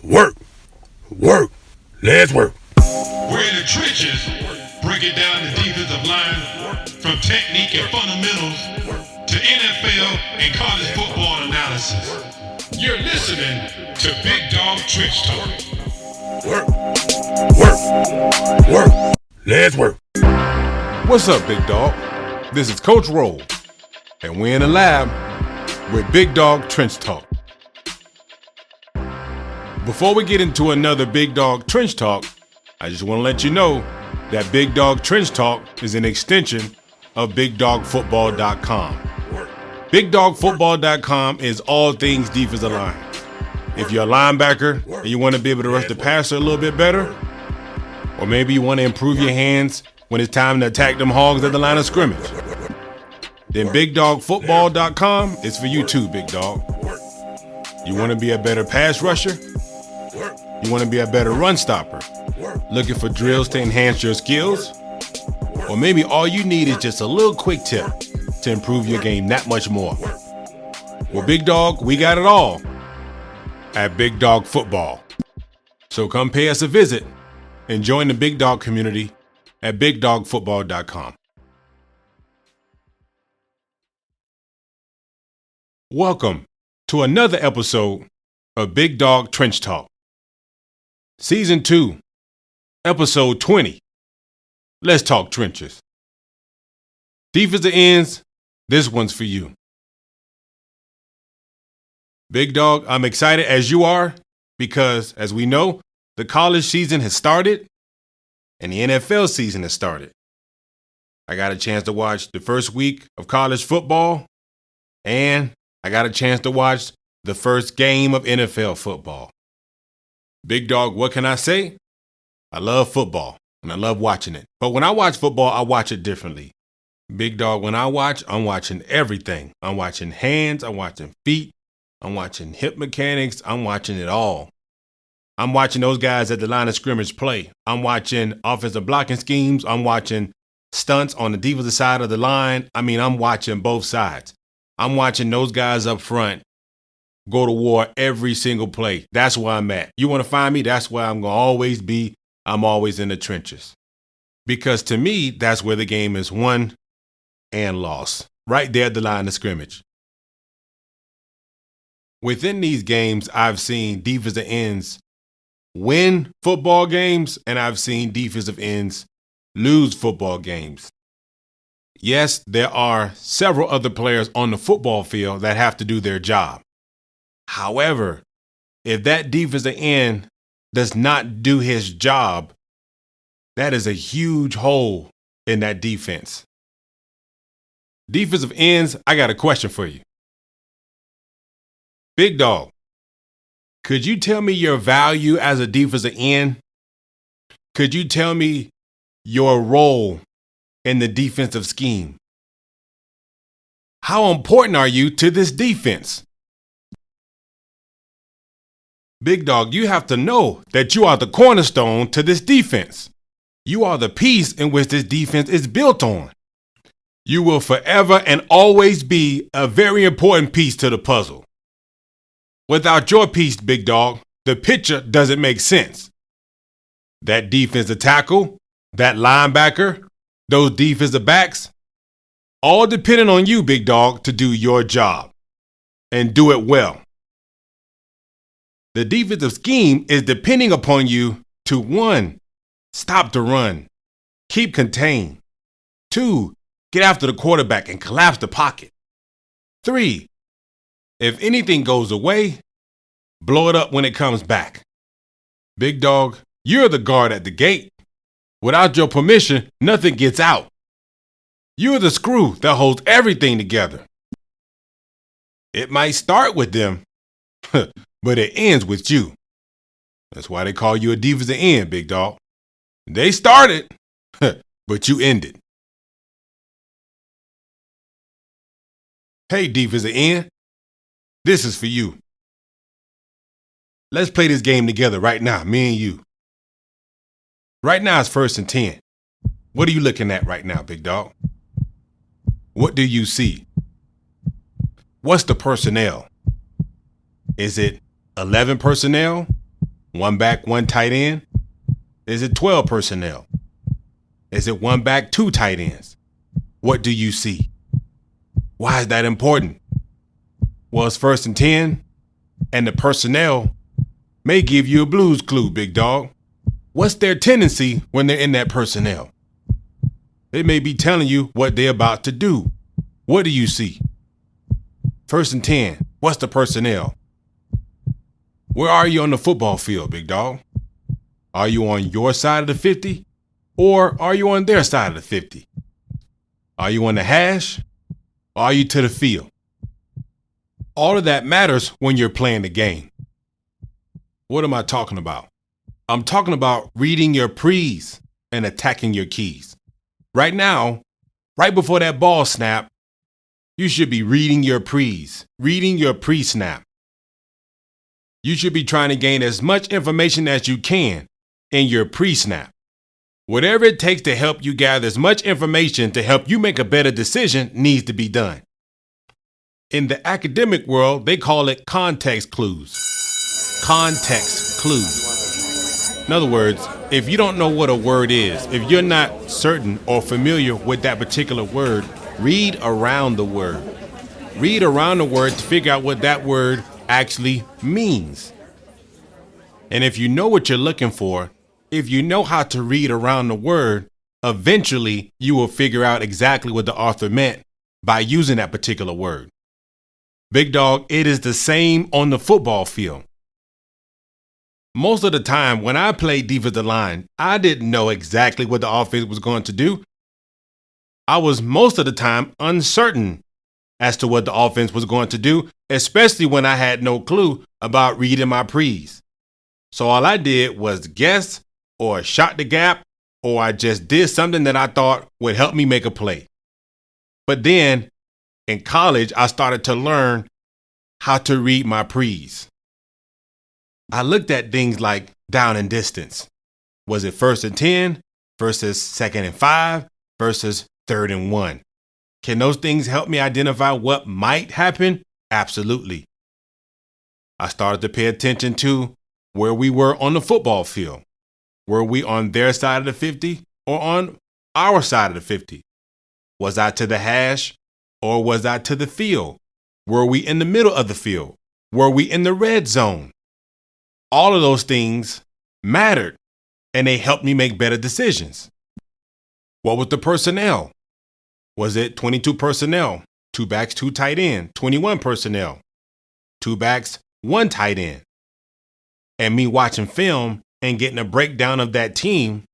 Work. Work. Let's work. We're in the trenches, breaking down the defensive line from technique and fundamentals to NFL and college football analysis. You're listening to Big Dog Trench Talk. Work. Work. Work. Let's work. What's up, Big Dog? This is Coach Roll, and we're in the lab with Big Dog Trench Talk. Before we get into another Big Dog Trench Talk, I just want to let you know that Big Dog Trench Talk is an extension of BigDogFootball.com. BigDogFootball.com is all things defensive line. If you're a linebacker and you want to be able to rush the passer a little bit better, or maybe you want to improve your hands when it's time to attack them hogs at the line of scrimmage, then BigDogFootball.com is for you too, Big Dog. You want to be a better pass rusher? You want to be a better run stopper? Looking for drills to enhance your skills? Or maybe all you need is just a little quick tip to improve your game that much more. Well, Big Dog, we got it all at Big Dog Football. So come pay us a visit and join the Big Dog community at BigDogFootball.com. Welcome to another episode of Big Dog Trench Talk. Season 2, Episode 20. Let's talk trenches. Defensive ends, this one's for you. Big Dog, I'm excited as you are because, as we know, the college season has started and the NFL season has started. I got a chance to watch the first week of college football, and I got a chance to watch the first game of NFL football. Big Dog, what can I say? I love football, and I love watching it. But when I watch football, I watch it differently. Big Dog, when I watch, I'm watching everything. I'm watching hands, I'm watching feet, I'm watching hip mechanics, I'm watching it all. I'm watching those guys at the line of scrimmage play. I'm watching offensive blocking schemes. I'm watching stunts on the defensive side of the line. I'm watching both sides. I'm watching those guys up front go to war every single play. That's where I'm at. You want to find me? That's where I'm going to always be. I'm always in the trenches. Because to me, that's where the game is won and lost. Right there at the line of scrimmage. Within these games, I've seen defensive ends win football games, and I've seen defensive ends lose football games. Yes, there are several other players on the football field that have to do their job. However, if that defensive end does not do his job, that is a huge hole in that defense. Defensive ends, I got a question for you. Big Dog, could you tell me your value as a defensive end? Could you tell me your role in the defensive scheme? How important are you to this defense? Big Dog, you have to know that you are the cornerstone to this defense. You are the piece in which this defense is built on. You will forever and always be a very important piece to the puzzle. Without your piece, Big Dog, the picture doesn't make sense. That defensive tackle, that linebacker, those defensive backs, all depending on you, Big Dog, to do your job and do it well. The defensive scheme is depending upon you to 1, stop the run, keep contained. 2, get after the quarterback and collapse the pocket. 3, if anything goes away, blow it up when it comes back. Big Dog, you're the guard at the gate. Without your permission, nothing gets out. You're the screw that holds everything together. It might start with them, but it ends with you. That's why they call you a defensive end, Big Dog. They started, but you ended. Hey, defensive end, this is for you. Let's play this game together right now, me and you. Right now it's 1st and 10. What are you looking at right now, Big Dog? What do you see? What's the personnel? Is it 11 personnel? one back, one tight end? Is it 12 personnel? Is it one back, two tight ends? What do you see? Why is that important? Well, it's 1st and 10, and the personnel may give you a blues clue, big dog. What's their tendency when they're in that personnel? They may be telling you what they're about to do. What do you see? 1st and 10, what's the personnel? Where are you on the football field, big dog? Are you on your side of the 50 or are you on their side of the 50? Are you on the hash or are you to the field? All of that matters when you're playing the game. What am I talking about? I'm talking about reading your pre's and attacking your keys. Right now, right before that ball snap, you should be reading your pre's, reading your pre-snap. You should be trying to gain as much information as you can in your pre-snap. Whatever it takes to help you gather as much information to help you make a better decision needs to be done. In the academic world, they call it context clues. Context clues. In other words, if you don't know what a word is, if you're not certain or familiar with that particular word, read around the word. Read around the word to figure out what that word actually means. And if you know what you're looking for, if you know how to read around the word, eventually you will figure out exactly what the author meant by using that particular word. Big dog, it is the same on the football field. Most of the time when I played defensive line, I didn't know exactly what the offense was going to do. I was most of the time uncertain as to what the offense was going to do, especially when I had no clue about reading my pre's. So all I did was guess or shot the gap, or I just did something that I thought would help me make a play. But then in college, I started to learn how to read my pre's. I looked at things like down and distance. Was it 1st and 10 versus 2nd and 5 versus 3rd and 1? Can those things help me identify what might happen? Absolutely. I started to pay attention to where we were on the football field. Were we on their side of the 50 or on our side of the 50? Was I to the hash or was I to the field? Were we in the middle of the field? Were we in the red zone? All of those things mattered, and they helped me make better decisions. What was the personnel? Was it 22 personnel, 2 backs, 2 tight end, 21 personnel, 2 backs, 1 tight end? And me watching film and getting a breakdown of that team,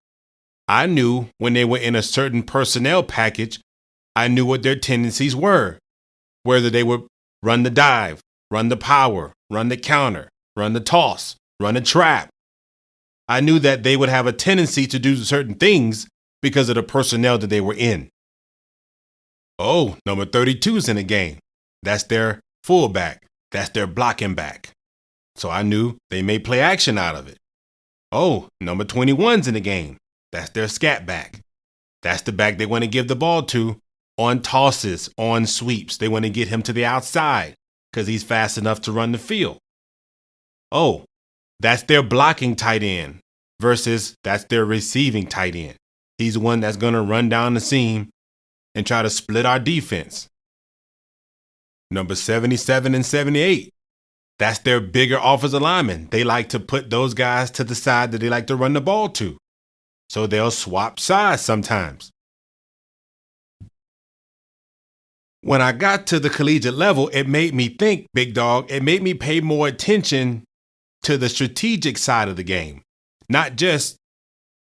I knew when they were in a certain personnel package, I knew what their tendencies were, whether they would run the dive, run the power, run the counter, run the toss, run a trap. I knew that they would have a tendency to do certain things because of the personnel that they were in. Oh, number 32's in the game. That's their fullback. That's their blocking back. So I knew they may play action out of it. Oh, number 21's in the game. That's their scat back. That's the back they want to give the ball to on tosses, on sweeps. They want to get him to the outside because he's fast enough to run the field. Oh, that's their blocking tight end versus that's their receiving tight end. He's the one that's going to run down the seam and try to split our defense. Number 77 and 78. That's their bigger offensive linemen. They like to put those guys to the side that they like to run the ball to. So they'll swap sides sometimes. When I got to the collegiate level, it made me think, big dog. It made me pay more attention to the strategic side of the game, not just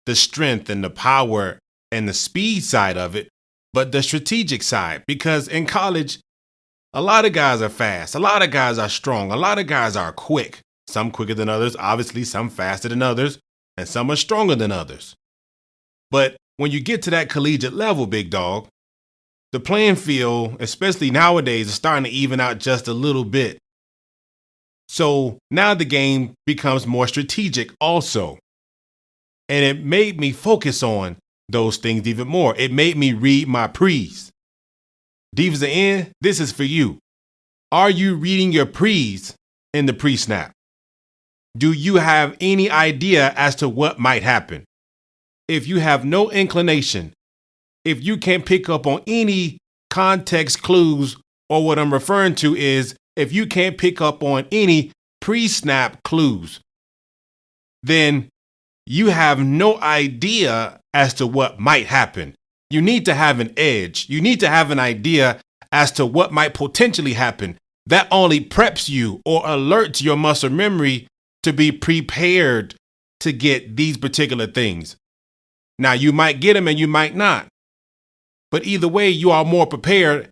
the strength and the power and the speed side of it, but the strategic side. Because in college, a lot of guys are fast. A lot of guys are strong. A lot of guys are quick. Some quicker than others, obviously, some faster than others, and some are stronger than others. But when you get to that collegiate level, big dog, the playing field, especially nowadays, is starting to even out just a little bit. So now the game becomes more strategic also. And it made me focus on those things even more. It made me read my pre's. Defensive end, this is for you. Are you reading your pre's in the pre-snap? Do you have any idea as to what might happen? If you have no inclination, if you can't pick up on any context clues, or what I'm referring to is if you can't pick up on any pre-snap clues, then you have no idea as to what might happen. You need to have an edge. You need to have an idea as to what might potentially happen. That only preps you or alerts your muscle memory to be prepared to get these particular things. Now, you might get them and you might not. But either way, you are more prepared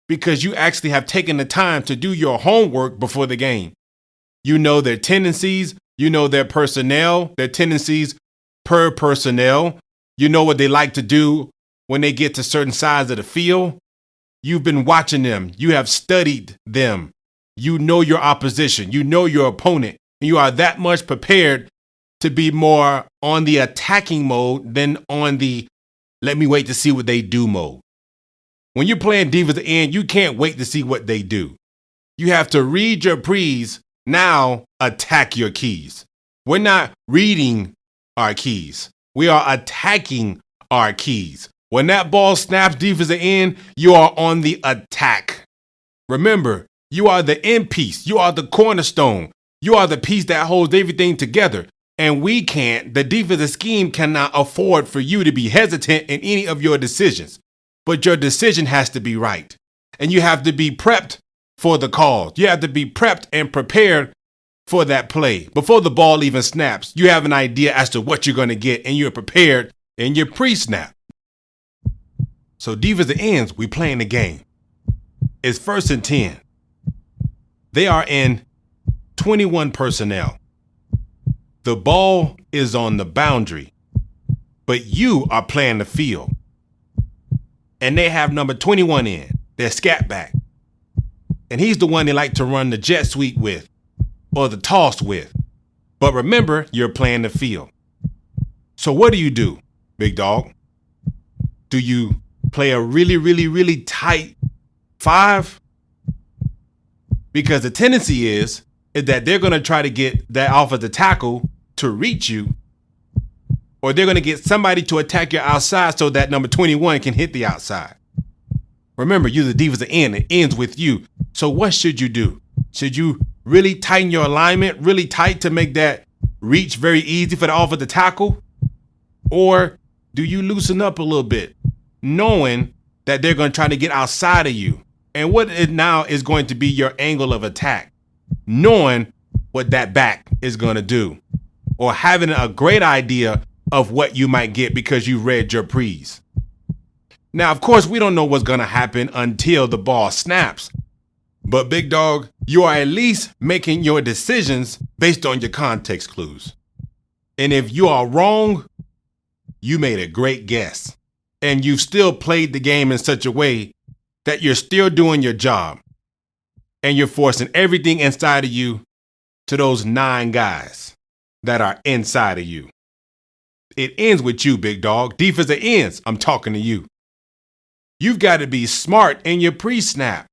because you actually have taken the time to do your homework before the game. You know their tendencies, you know their personnel, their tendencies per personnel. You know what they like to do when they get to certain sides of the field. You've been watching them. You have studied them. You know your opposition. You know your opponent. And you are that much prepared to be more on the attacking mode than on the let me wait to see what they do mode. When you're playing defensive end, you can't wait to see what they do. You have to read your pre's, now attack your keys. We're not reading our keys. We are attacking our keys. When that ball snaps defensive end, you are on the attack. Remember, you are the end piece. You are the cornerstone. You are the piece that holds everything together. And we can't, the defensive scheme cannot afford for you to be hesitant in any of your decisions. But your decision has to be right. And you have to be prepped for the call. You have to be prepped and prepared for that play. Before the ball even snaps, you have an idea as to what you're going to get, and you're prepared in your pre-snap. So defensive ends, we playing the game. It's 1st and 10. They are in 21 personnel. The ball is on the boundary, but you are playing the field. And they have number 21 in, their scat back. And he's the one they like to run the jet sweep with or the toss with. But remember, you're playing the field. So what do, big dog? Do you play a really, really, really tight 5? Because the tendency is that they're going to try to get that offensive tackle to reach you, or they're going to get somebody to attack your outside so that number 21 can hit the outside. Remember, you're the defensive end. It ends with you. So what should you do? Should you really tighten your alignment really tight to make that reach very easy for the offensive tackle? Or do you loosen up a little bit, knowing that they're going to try to get outside of you? And what it now is going to be your angle of attack, knowing what that back is going to do, or having a great idea of what you might get because you read your pre's. Now, of course, we don't know what's going to happen until the ball snaps. But big dog, you are at least making your decisions based on your context clues. And if you are wrong, you made a great guess. And you've still played the game in such a way that you're still doing your job. And you're forcing everything inside of you to those 9 guys that are inside of you. It ends with you, big dog. Defensive ends, I'm talking to you. You've got to be smart in your pre-snap.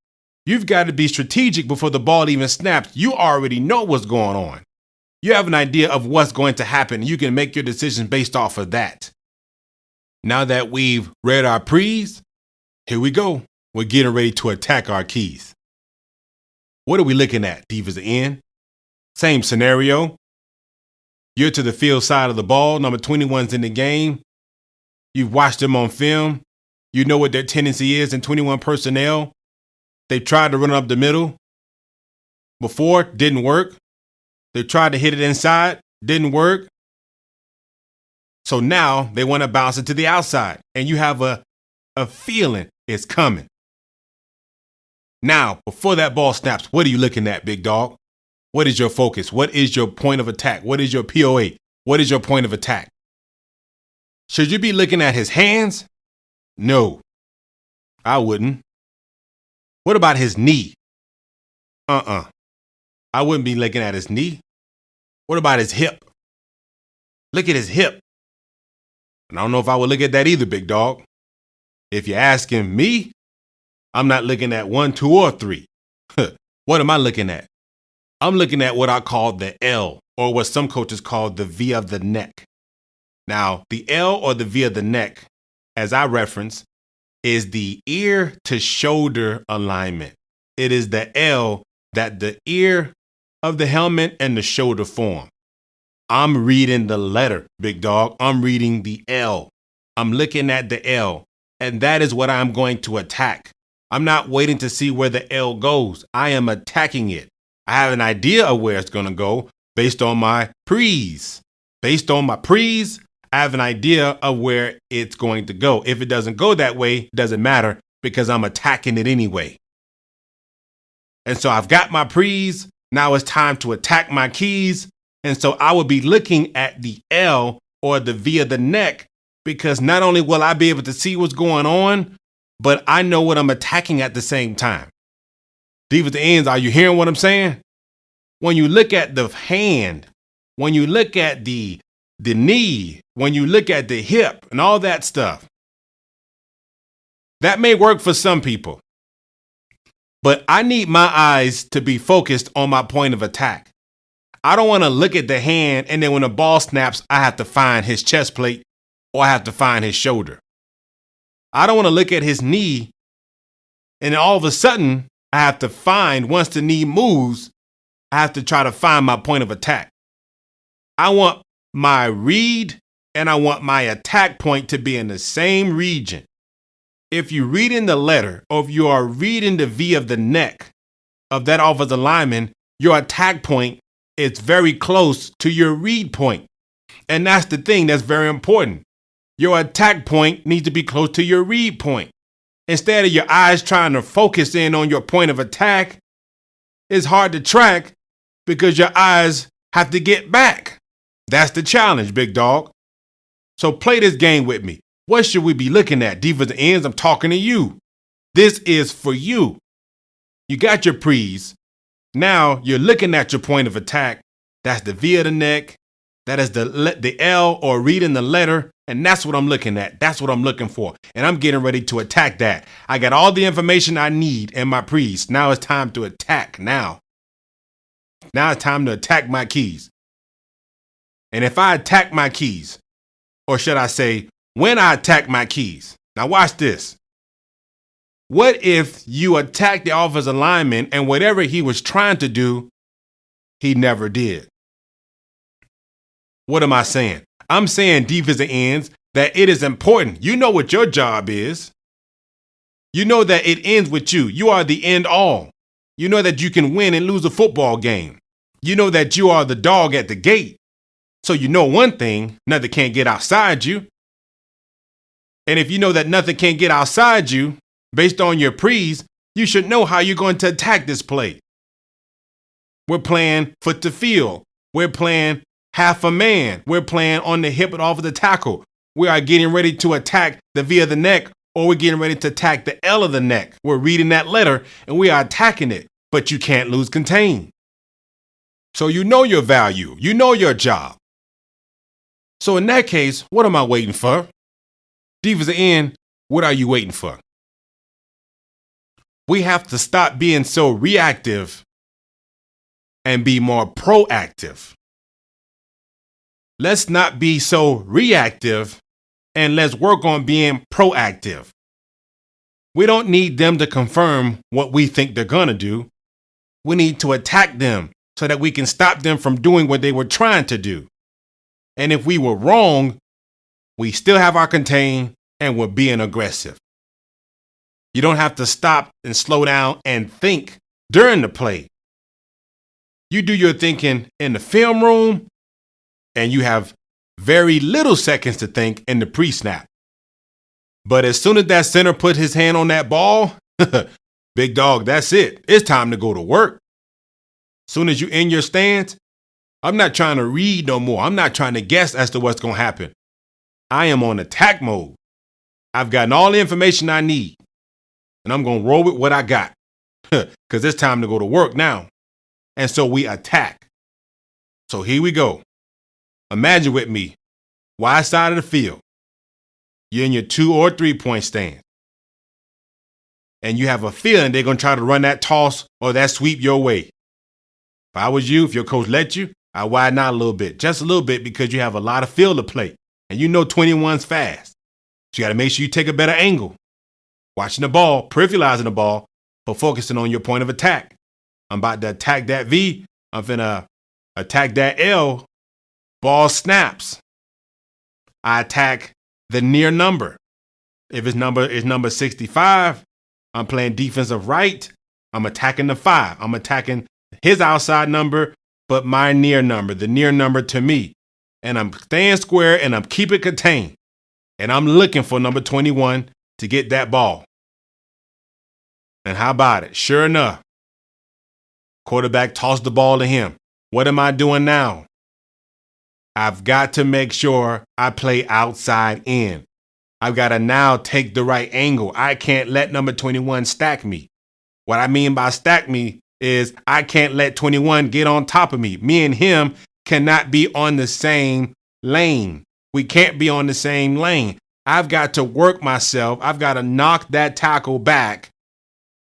You've got to be strategic before the ball even snaps. You already know what's going on. You have an idea of what's going to happen. You can make your decision based off of that. Now that we've read our pre's, here we go. We're getting ready to attack our keys. What are we looking at, defensive end? Same scenario. You're to the field side of the ball. Number 21's in the game. You've watched them on film. You know what their tendency is in 21 personnel. They tried to run up the middle before, didn't work. They tried to hit it inside, didn't work. So now they want to bounce it to the outside, and you have a feeling it's coming. Now, before that ball snaps, what are you looking at, big dog? What is your focus? What is your point of attack? What is your POA? What is your point of attack? Should you be looking at his hands? No, I wouldn't. What about his knee? I wouldn't be looking at his knee. What about his hip? Look at his hip. And I don't know if I would look at that either, big dog. If you're asking me, I'm not looking at 1, 2, or 3. What am I looking at? I'm looking at what I call the L, or what some coaches call the V of the neck. Now, the L or the V of the neck, as I reference, is the ear to shoulder alignment. It is the L that the ear of the helmet and the shoulder form. I'm reading the letter, big dog. I'm reading the L. I'm looking at the L, and that is what I'm going to attack. I'm not waiting to see where the L goes. I am attacking it. I have an idea of where it's going to go based on my pre's. Based on my pre's, I have an idea of where it's going to go. If it doesn't go that way, it doesn't matter because I'm attacking it anyway. And so I've got my pre's. Now it's time to attack my keys. And so I will be looking at the L or the V of the neck because not only will I be able to see what's going on, but I know what I'm attacking at the same time. These are the ends. Are you hearing what I'm saying? When you look at the hand, when you look at the knee, when you look at the hip and all that stuff, that may work for some people. But I need my eyes to be focused on my point of attack. I don't want to look at the hand and then when the ball snaps, I have to find his chest plate or I have to find his shoulder. I don't want to look at his knee and then all of a sudden I have to find, once the knee moves, I have to try to find my point of attack. I want my read and I want my attack point to be in the same region. If you read in the letter or if you are reading the V of the neck of that offensive lineman, your attack point is very close to your read point. And that's the thing that's very important. Your attack point needs to be close to your read point. Instead of your eyes trying to focus in on your point of attack, it's hard to track because your eyes have to get back. That's the challenge, big dog. So play this game with me. What should we be looking at? Defensive ends, I'm talking to you. This is for you. You got your pre's. Now you're looking at your point of attack. That's the V of the neck. That is the L or reading the letter. And that's what I'm looking at. That's what I'm looking for. And I'm getting ready to attack that. I got all the information I need in my pre's. Now it's time to attack. Now it's time to attack my keys. And if I attack my keys, or should I say, when I attack my keys, now watch this. What if you attack the offensive lineman and whatever he was trying to do, he never did? What am I saying? I'm saying defensive ends that it is important. You know what your job is. You know that it ends with you. You are the end all. You know that you can win and lose a football game. You know that you are the dog at the gate. So you know one thing, nothing can't get outside you. And if you know that nothing can get outside you, based on your pre's, you should know how you're going to attack this play. We're playing foot to field. We're playing half a man. We're playing on the hip and off of the tackle. We are getting ready to attack the V of the neck, or we're getting ready to attack the L of the neck. We're reading that letter and we are attacking it, but you can't lose contain. So you know your value. You know your job. So in that case, what am I waiting for? Defensive end, what are you waiting for? We have to stop being so reactive and be more proactive. Let's not be so reactive and let's work on being proactive. We don't need them to confirm what we think they're going to do. We need to attack them so that we can stop them from doing what they were trying to do. And if we were wrong, we still have our contain and we're being aggressive. You don't have to stop and slow down and think during the play. You do your thinking in the film room and you have very little seconds to think in the pre-snap. But as soon as that center put his hand on that ball, big dog, that's it. It's time to go to work. Soon as you're in your stance, I'm not trying to read no more. I'm not trying to guess as to what's going to happen. I am on attack mode. I've gotten all the information I need, and I'm going to roll with what I got because it's time to go to work now. And so we attack. So here we go. Imagine with me, wide side of the field. You're in your 2 or 3 point stand. And you have a feeling they're going to try to run that toss or that sweep your way. If I was you, if your coach let you, I widen out a little bit, just a little bit, because you have a lot of field to play. And you know 21's fast. So you got to make sure you take a better angle. Watching the ball, peripheralizing the ball, but focusing on your point of attack. I'm about to attack that V. I'm finna attack that L. Ball snaps. I attack the near number. If it's number 65, I'm playing defensive right. I'm attacking the 5. I'm attacking his outside number, but my near number, the near number to me. And I'm staying square and I'm keeping it contained. And I'm looking for number 21 to get that ball. And how about it? Sure enough, quarterback tossed the ball to him. What am I doing now? I've got to make sure I play outside in. I've got to now take the right angle. I can't let number 21 stack me. What I mean by stack me is I can't let 21 get on top of me. Me and him cannot be on the same lane. We can't be on the same lane. I've got to work myself. I've got to knock that tackle back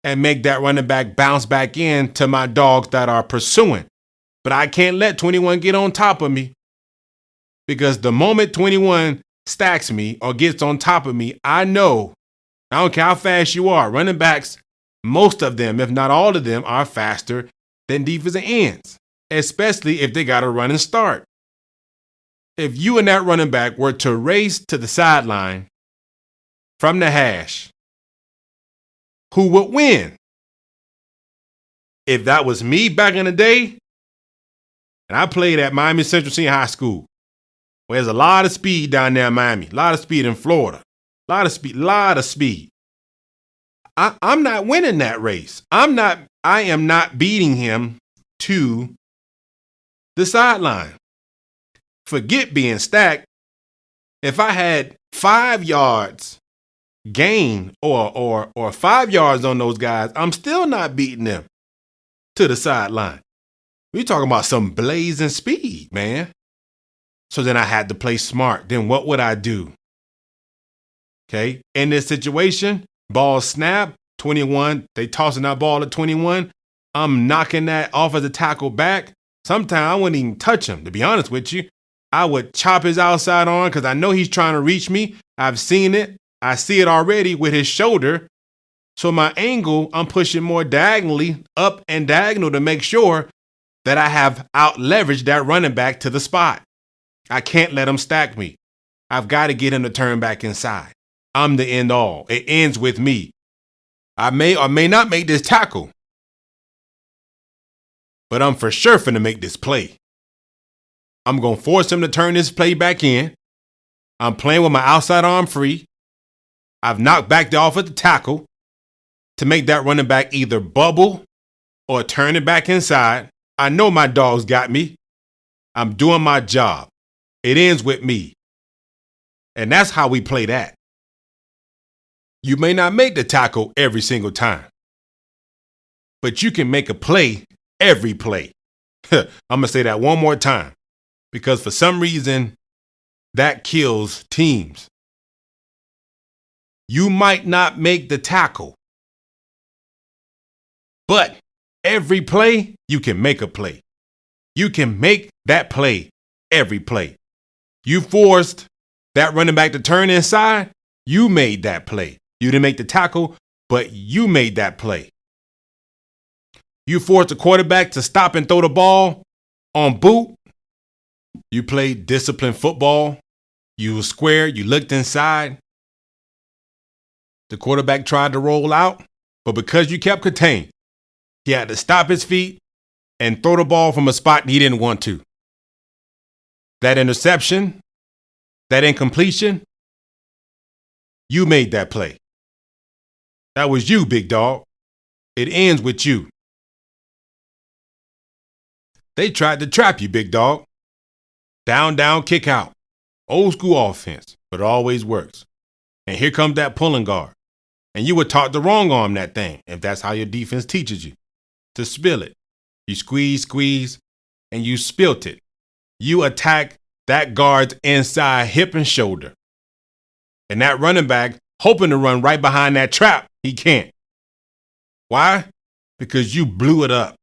and make that running back bounce back in to my dogs that are pursuing. But I can't let 21 get on top of me, because the moment 21 stacks me or gets on top of me, I know, I don't care how fast you are, running backs, most of them, if not all of them, are faster than defensive ends, especially if they got a running start. If you and that running back were to race to the sideline from the hash, who would win? If that was me back in the day, and I played at Miami Central Senior High School, where there's a lot of speed down there in Miami, a lot of speed in Florida, a lot of speed. I'm not winning that race. I am not beating him to the sideline. Forget being stacked. If I had 5 yards gain or 5 yards on those guys, I'm still not beating them to the sideline. We're talking about some blazing speed, man. So then I had to play smart. Then what would I do? Okay. In this situation, ball snap, 21, they tossing that ball at 21. I'm knocking that off of the tackle back. Sometimes I wouldn't even touch him, to be honest with you. I would chop his outside arm because I know he's trying to reach me. I've seen it. I see it already with his shoulder. So my angle, I'm pushing more diagonally, up and diagonal, to make sure that I have out leveraged that running back to the spot. I can't let him stack me. I've got to get him to turn back inside. I'm the end all. It ends with me. I may or may not make this tackle, but I'm for sure finna make this play. I'm going to force him to turn this play back in. I'm playing with my outside arm free. I've knocked back the offensive tackle to make that running back either bubble or turn it back inside. I know my dogs got me. I'm doing my job. It ends with me. And that's how we play that. You may not make the tackle every single time, but you can make a play every play. I'm going to say that one more time, because for some reason that kills teams. You might not make the tackle, but every play, you can make a play. You can make that play every play. You forced that running back to turn inside, you made that play. You didn't make the tackle, but you made that play. You forced the quarterback to stop and throw the ball on boot. You played disciplined football. You were square. You looked inside. The quarterback tried to roll out, but because you kept contained, he had to stop his feet and throw the ball from a spot he didn't want to. That interception, that incompletion, you made that play. That was you, big dog. It ends with you. They tried to trap you, big dog. Down, down, kick out. Old school offense, but it always works. And here comes that pulling guard. And you were taught to wrong arm that thing, if that's how your defense teaches you, to spill it. You squeeze, and you spilt it. You attack that guard's inside hip and shoulder. And that running back, hoping to run right behind that trap, he can't. Why? Because you blew it up.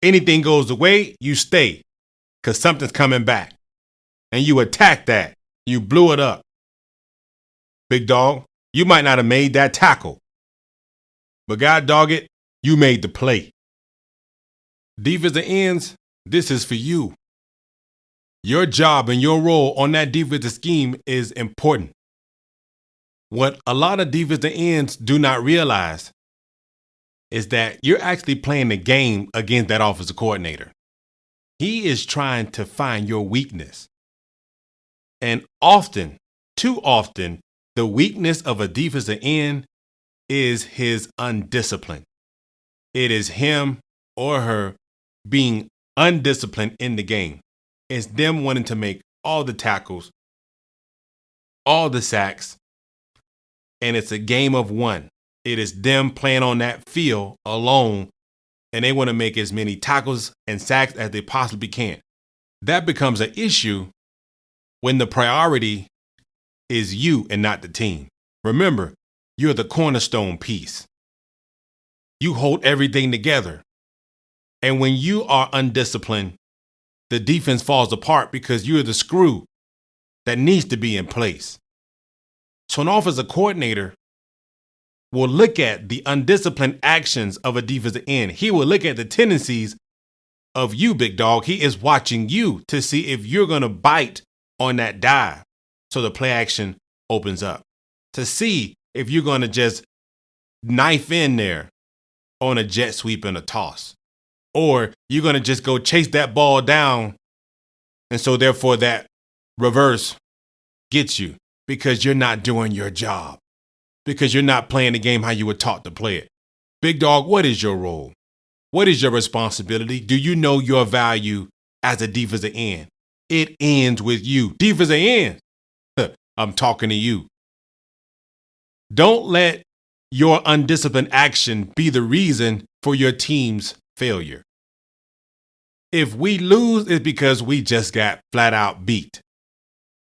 Anything goes away, you stay. because something's coming back. And you attack that. You blew it up. Big dog, you might not have made that tackle. But God dog it, you made the play. Defensive ends, this is for you. Your job and your role on that defensive scheme is important. What a lot of defensive ends do not realize is that you're actually playing the game against that offensive coordinator. He is trying to find your weakness. And often, too often, the weakness of a defensive end is his undiscipline. It is him or her being undisciplined in the game. It's them wanting to make all the tackles, all the sacks, and it's a game of one. It is them playing on that field alone, and they want to make as many tackles and sacks as they possibly can. That becomes an issue when the priority is you and not the team. Remember, you're the cornerstone piece. You hold everything together. And when you are undisciplined, the defense falls apart because you're the screw that needs to be in place. So an offensive coordinator will look at the undisciplined actions of a defensive end. He will look at the tendencies of you, big dog. He is watching you to see if you're going to bite on that dive. So the play action opens up. To see if you're going to just knife in there on a jet sweep and a toss. Or you're going to just go chase that ball down. And so therefore that reverse gets you because you're not doing your job. Because you're not playing the game how you were taught to play it. Big dog, what is your role? What is your responsibility? Do you know your value as a defensive end? It ends with you. Defensive end. I'm talking to you. Don't let your undisciplined action be the reason for your team's failure. If we lose, it's because we just got flat out beat.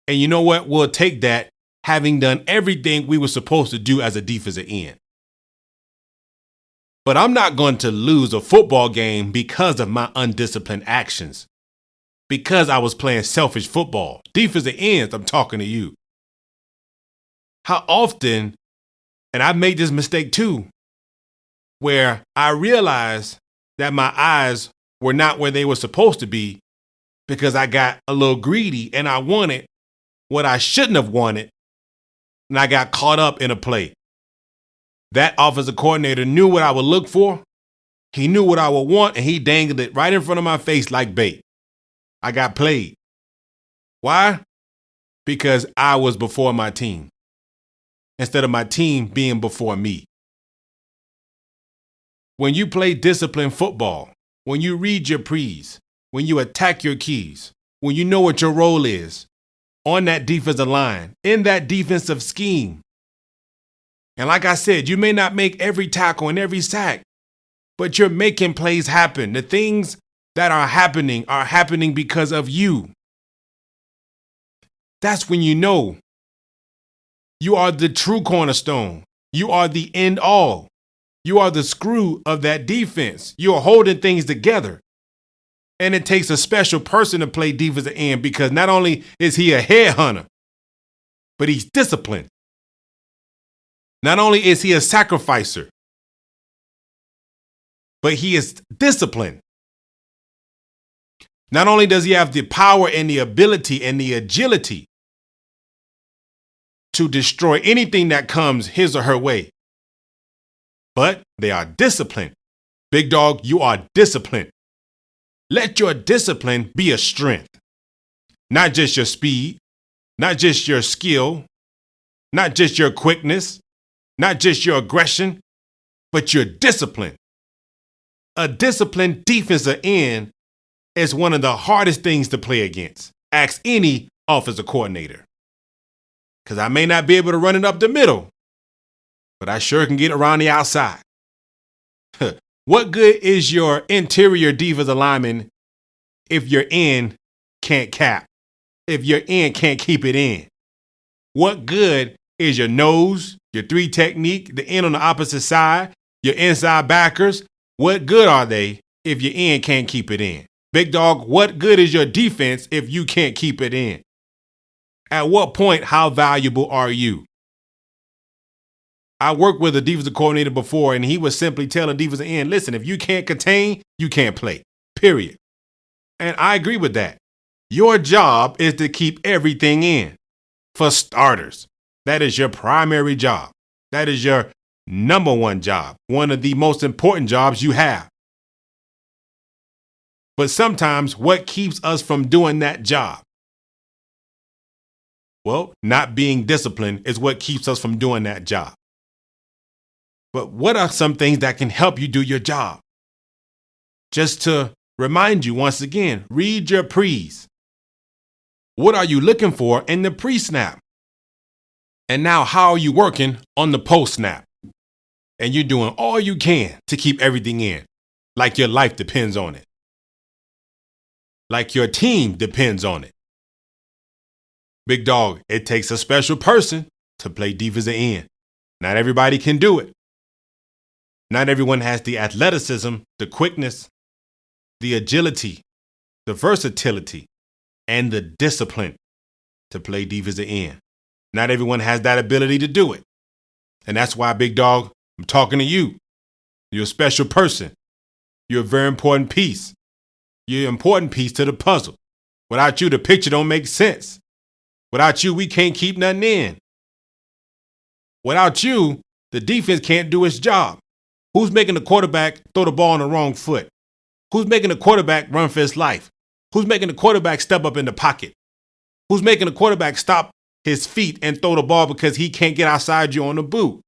And you know what? We'll take that having done everything we were supposed to do as a defensive end. But I'm not going to lose a football game because of my undisciplined actions. Because I was playing selfish football. Defensive ends, I'm talking to you. How often, and I made this mistake too, where I realized that my eyes were not where they were supposed to be because I got a little greedy and I wanted what I shouldn't have wanted, and I got caught up in a play. That offensive coordinator knew what I would look for. He knew what I would want, and he dangled it right in front of my face like bait. I got played. Why? Because I was before my team instead of my team being before me. When you play disciplined football, when you read your pre's, when you attack your keys, when you know what your role is on that defensive line, in that defensive scheme. And like I said, you may not make every tackle and every sack, but you're making plays happen. The things that are happening because of you. That's when you know you are the true cornerstone. You are the end all. You are the screw of that defense. You are holding things together. And it takes a special person to play defensive end because not only is he a headhunter, but he's disciplined. Not only is he a sacrificer, but he is disciplined. Not only does he have the power and the ability and the agility to destroy anything that comes his or her way, but they are disciplined. Big dog, you are disciplined. Let your discipline be a strength. Not just your speed, not just your skill, not just your quickness, not just your aggression, but your discipline. A disciplined defensive end is one of the hardest things to play against. Ask any offensive coordinator. Because I may not be able to run it up the middle, but I sure can get around the outside. What good is your interior defensive lineman if your end can't cap? If your end can't keep it in? What good is your nose, your three technique, the end on the opposite side, your inside backers? What good are they if your end can't keep it in? Big dog, what good is your defense if you can't keep it in? At what point, how valuable are you? I worked with a defensive coordinator before, and he was simply telling defensive end, listen, if you can't contain, you can't play, period. And I agree with that. Your job is to keep everything in. For starters, that is your primary job. That is your number one job, one of the most important jobs you have. But sometimes what keeps us from doing that job? Well, not being disciplined is what keeps us from doing that job. But what are some things that can help you do your job? Just to remind you once again, read your pre's. What are you looking for in the pre-snap? And now how are you working on the post-snap? And you're doing all you can to keep everything in, like your life depends on it. Like your team depends on it. Big dog, it takes a special person to play defensive end. Not everybody can do it. Not everyone has the athleticism, the quickness, the agility, the versatility, and the discipline to play defensive end. Not everyone has that ability to do it. And that's why, big dog, I'm talking to you. You're a special person. You're a very important piece. You're an important piece to the puzzle. Without you, the picture don't make sense. Without you, we can't keep nothing in. Without you, the defense can't do its job. Who's making the quarterback throw the ball on the wrong foot? Who's making the quarterback run for his life? Who's making the quarterback step up in the pocket? Who's making the quarterback stop his feet and throw the ball because he can't get outside you on the boot?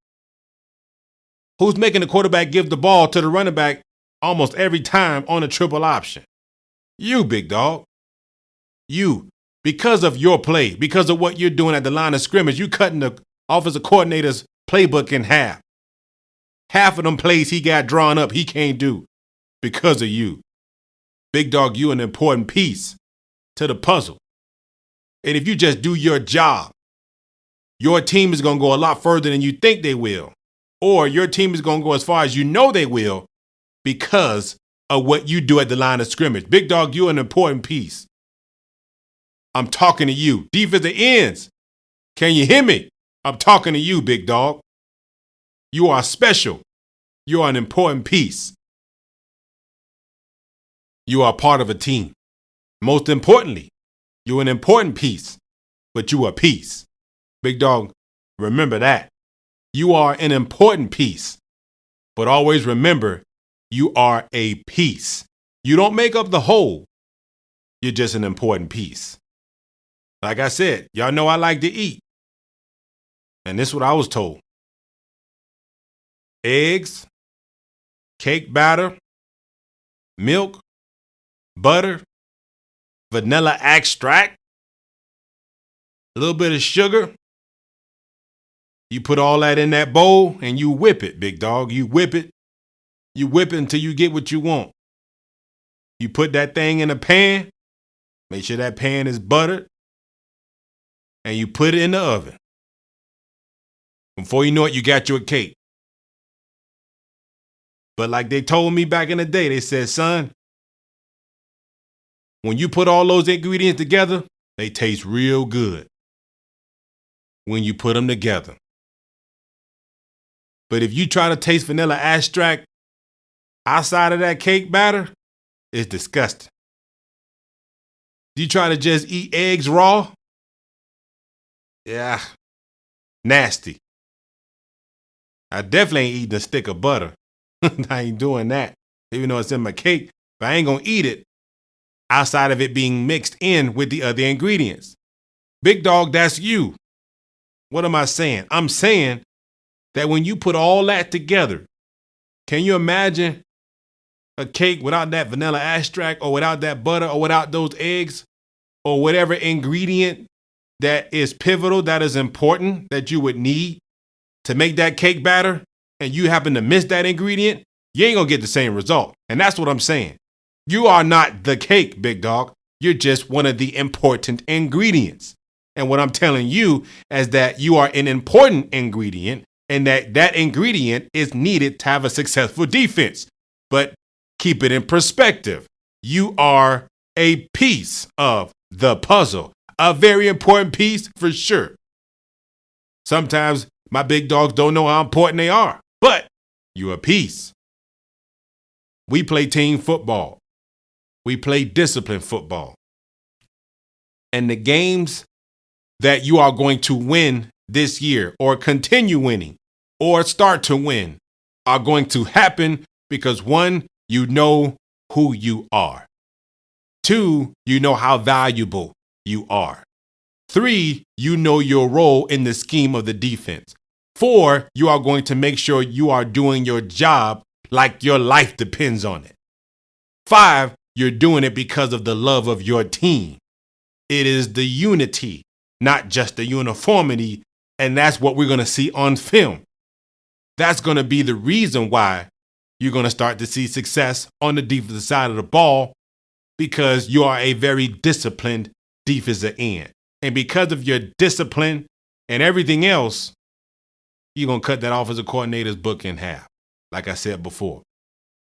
Who's making the quarterback give the ball to the running back almost every time on a triple option? You, big dog. You. Because of your play, because of what you're doing at the line of scrimmage, you cutting the offensive coordinator's playbook in half. Half of them plays he got drawn up he can't do because of you. Big dog, you an important piece to the puzzle. And if you just do your job, your team is going to go a lot further than you think they will. Or your team is going to go as far as you know they will because of what you do at the line of scrimmage. Big dog, you're an important piece. I'm talking to you. Defensive ends. Can you hear me? I'm talking to you, big dog. You are special. You are an important piece. You are part of a team. Most importantly, you're an important piece, but you are a piece. Big dog, remember that. You are an important piece, but always remember you are a piece. You don't make up the whole. You're just an important piece. Like I said, y'all know I like to eat. And this is what I was told. Eggs, cake batter, milk, butter, vanilla extract, a little bit of sugar. You put all that in that bowl and you whip it, big dog. You whip it. You whip it until you get what you want. You put that thing in a pan. Make sure that pan is buttered. And you put it in the oven. Before you know it, you got you a cake. But like they told me back in the day, they said, son, when you put all those ingredients together, they taste real good when you put them together. But if you try to taste vanilla extract outside of that cake batter, it's disgusting. You try to just eat eggs raw? Yeah, nasty. I definitely ain't eating a stick of butter. I ain't doing that, even though it's in my cake. But I ain't gonna eat it outside of it being mixed in with the other ingredients. Big dog, that's you. What am I saying? I'm saying that when you put all that together, can you imagine a cake without that vanilla extract or without that butter or without those eggs or whatever ingredient that is pivotal, that is important, that you would need to make that cake batter, and you happen to miss that ingredient, you ain't gonna get the same result. And that's what I'm saying. You are not the cake, big dog. You're just one of the important ingredients. And what I'm telling you is that you are an important ingredient and that ingredient is needed to have a successful defense. But keep it in perspective. you are a piece of the puzzle. A very important piece for sure. Sometimes my big dogs don't know how important they are, but you're a piece. We play team football. We play disciplined football. And the games that you are going to win this year or continue winning or start to win are going to happen because one, you know who you are. Two, you know how valuable you are. Three, you know your role in the scheme of the defense. Four, you are going to make sure you are doing your job like your life depends on it. Five, you're doing it because of the love of your team. It is the unity, not just the uniformity, and that's what we're going to see on film. That's going to be the reason why you're going to start to see success on the defensive side of the ball because you are a very disciplined defensive end. And because of your discipline and everything else, you're going to cut that offensive coordinator's book in half. Like I said before,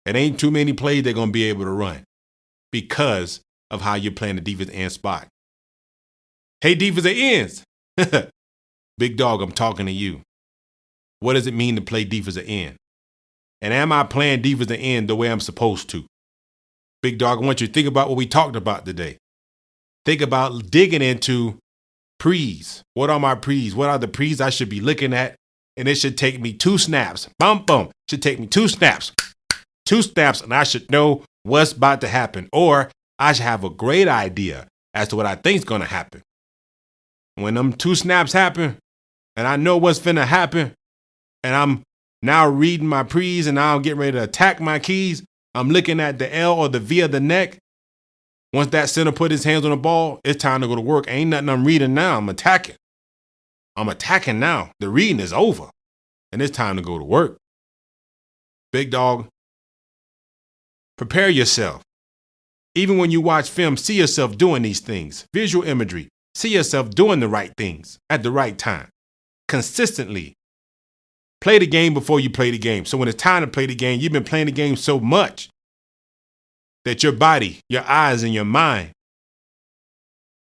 it ain't too many plays they're going to be able to run because of how you're playing the defensive end spot. Hey, defensive ends. Big dog, I'm talking to you. What does it mean to play defensive end? And am I playing defensive end the way I'm supposed to? Big dog, I want you to think about what we talked about today. Think about digging into pre's. What are my pre's? What are the pre's I should be looking at? And it should take me 2 snaps. Boom, boom. Should take me 2 snaps. 2 snaps, and I should know what's about to happen. Or I should have a great idea as to what I think is going to happen. When them 2 snaps happen, and I know what's finna happen, and I'm now reading my pre's, and now I'm getting ready to attack my keys, I'm looking at the L or the V of the neck. Once that center put his hands on the ball, it's time to go to work. Ain't nothing I'm reading now. I'm attacking. I'm attacking now. The reading is over, and it's time to go to work. Big dog, prepare yourself. Even when you watch film, see yourself doing these things. Visual imagery. See yourself doing the right things at the right time. Consistently. Play the game before you play the game. So when it's time to play the game, you've been playing the game so much that your body, your eyes, and your mind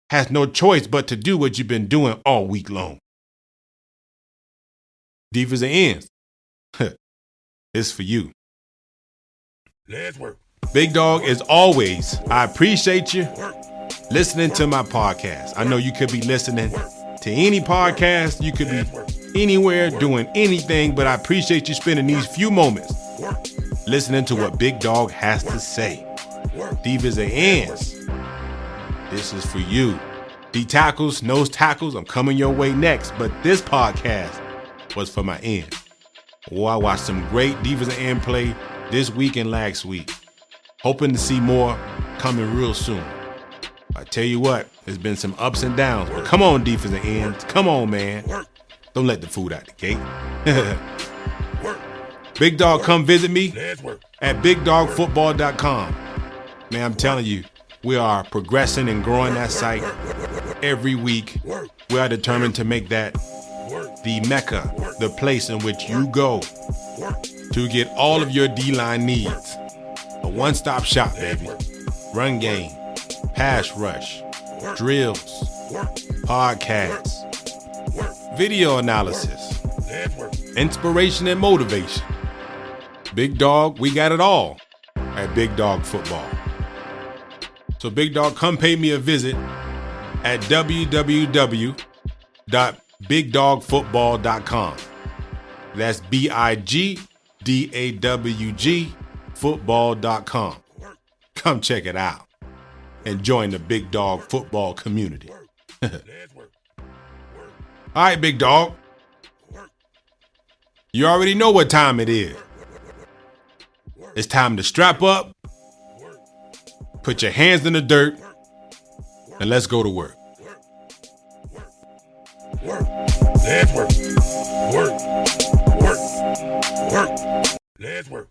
has no choice but to do what you've been doing all week long. Defensive ends. It's for you. Let's work. Big dog, as always, I appreciate you listening to my podcast. I know you could be listening to any podcast. You could be anywhere doing anything, but I appreciate you spending these few moments listening to what Big Dog has to say. Defensive ends. This is for you. D tackles, nose tackles, I'm coming your way next, but this podcast was for my end. Oh, I watched some great defensive end play this week and last week. Hoping to see more coming real soon. I tell you what, there's been some ups and downs, but come on, defensive ends. Come on, man. Don't let the food out the gate. Big Dog, come visit me at BigDogFootball.com. Man, I'm telling you, we are progressing and growing that site every week. We are determined to make that the mecca, the place in which you go to get all of your D-line needs. A one-stop shop, baby. Run game, pass rush, drills, podcasts, video analysis, inspiration and motivation. Big Dog, we got it all at Big Dog Football. So Big Dog, come pay me a visit at www.bigdogfootball.com. That's BIGDAWG football.com. Come check it out and join the Big Dog Football community. All right, Big Dog. You already know what time it is. It's time to strap up, put your hands in the dirt, and let's go to work. Let's work. Work. Work. Work. Let's work.